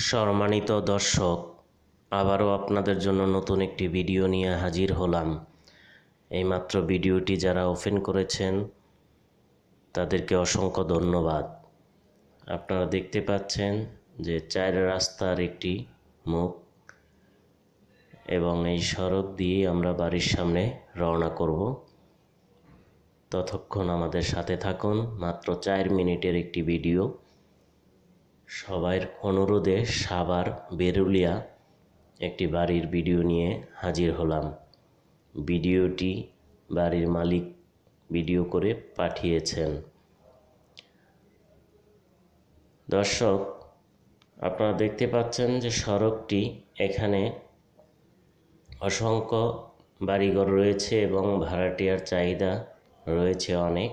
সম্মানিত দর্শক, আবারও আপনাদের জন্য নতুন একটি ভিডিও নিয়ে হাজির হলাম। এইমাত্র ভিডিওটি যারা ওপেন করেছেন তাদেরকে অসংখ্য ধন্যবাদ। আপনারা দেখতে পাচ্ছেন যে চার রাস্তার একটি মুখ, এবং এই সড়ক দিয়ে আমরা বাড়ির সামনে রওনা করব। ততক্ষণ আমাদের সাথে থাকুন। মাত্র 4 মিনিটের একটি ভিডিও। সবার অনুরোধে সাভার বেরুলিয়া একটি বাড়ির ভিডিও নিয়ে হাজির হলাম। ভিডিওটি বাড়ির মালিক ভিডিও করে পাঠিয়েছেন। দর্শক, আপনারা দেখতে পাচ্ছেন যে সড়কটি, এখানে অসংখ্য বাড়িঘর রয়েছে এবং ভাড়াটিয়ার চাহিদা রয়েছে অনেক।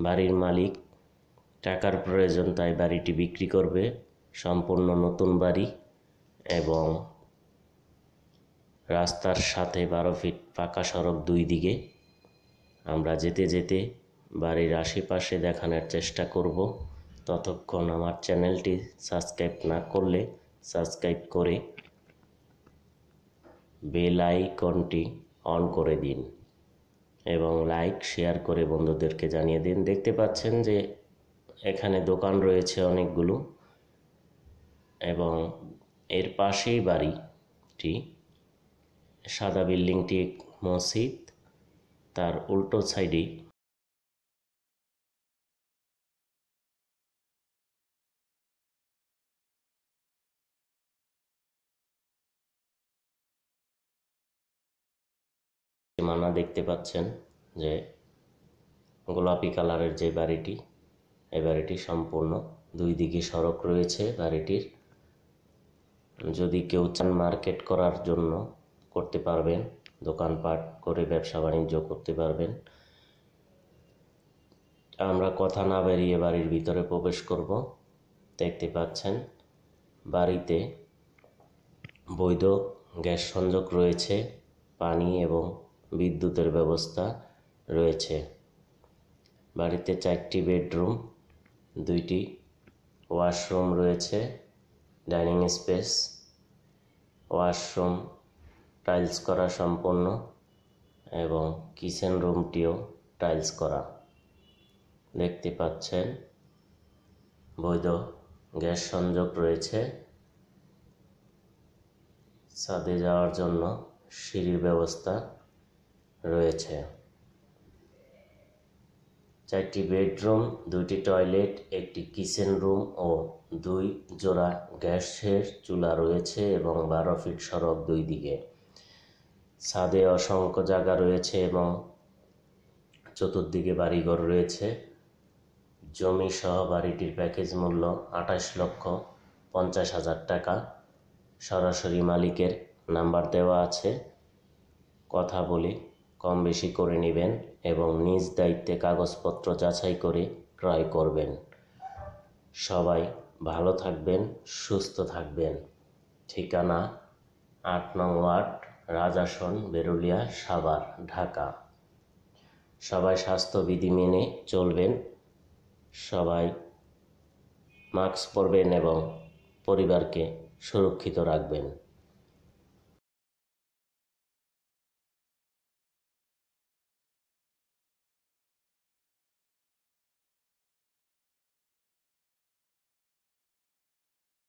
বাড়ির মালিক টাকার প্রয়োজন, তাই বাড়িটি বিক্রি করবে। সম্পূর্ণ নতুন বাড়ি এবং রাস্তার সাথে 12 ফিট পাকা সড়ক দুই দিকে। আমরা যেতে যেতে বাড়ির আশেপাশে দেখানোর চেষ্টা করব। ততক্ষণ আমার চ্যানেলটি সাবস্ক্রাইব না করলে সাবস্ক্রাইব করে বেল আইকনটি অন করে দিন এবং লাইক শেয়ার করে বন্ধুদেরকে জানিয়ে দিন। দেখতে পাচ্ছেন যে এখানে দোকান রয়েছে অনেকগুলো, এবং এর পাশেই বাড়িটি। সাদা বিল্ডিংটি মসজিদ, তার উল্টো সাইডেই সীমানা দেখতে পাচ্ছেন যে গোলাপি কালারের যে বাড়িটি, এই বাড়িটি সম্পূর্ণ দুই দিকে সড়ক রয়েছে বাড়িটির। যদি কেউ চান মার্কেট করার জন্য করতে পারবেন, দোকানপাট করে ব্যবসা বাণিজ্য করতে পারবেন। আমরা কথা না বেরিয়ে বাড়ির ভিতরে প্রবেশ করব। দেখতে পাচ্ছেন বাড়িতে বৈধ গ্যাস সংযোগ রয়েছে, পানি এবং বিদ্যুতের ব্যবস্থা রয়েছে। বাড়িতে 4টি বেডরুম, 2টি ওয়াশরুম রয়েছে, ডাইনিং স্পেস, ওয়াশরুম টাইলস করা সম্পূর্ণ, এবং কিচেন রুমটিও টাইলস করা। দেখতে পাচ্ছেন বৈধ গ্যাস সংযোগ রয়েছে। ছাদে যাওয়ার জন্য সিঁড়ির ব্যবস্থা রয়েছে। 4টি বেডরুম, 2টি টয়লেট, একটি কিচেন রুম ও 2 জোড়া গ্যাসের চুলা রয়েছে এবং 12 ফিট সড়ক দুই দিকে। ছাদে অসংখ্য জায়গা রয়েছে এবং চতুর্দিকে বাড়িঘর রয়েছে। জমি সহ বাড়িটির প্যাকেজ মূল্য 28,50,000 টাকা। সরাসরি মালিকের নাম্বার দেওয়া আছে, কথা বলে কম বেশি করে নেবেন এবং নিজ দায়িত্বে কাগজপত্র যাচাই করে ক্রয় করবেন। সবাই ভালো থাকবেন, সুস্থ থাকবেন। ঠিকানা 8 নং ওয়ার্ড, রাজাসন, বেরুলিয়া, সাভার, ঢাকা। সবাই স্বাস্থ্যবিধি মেনে চলবেন, সবাই মাস্ক পরবেন এবং পরিবারকে সুরক্ষিত রাখবেন।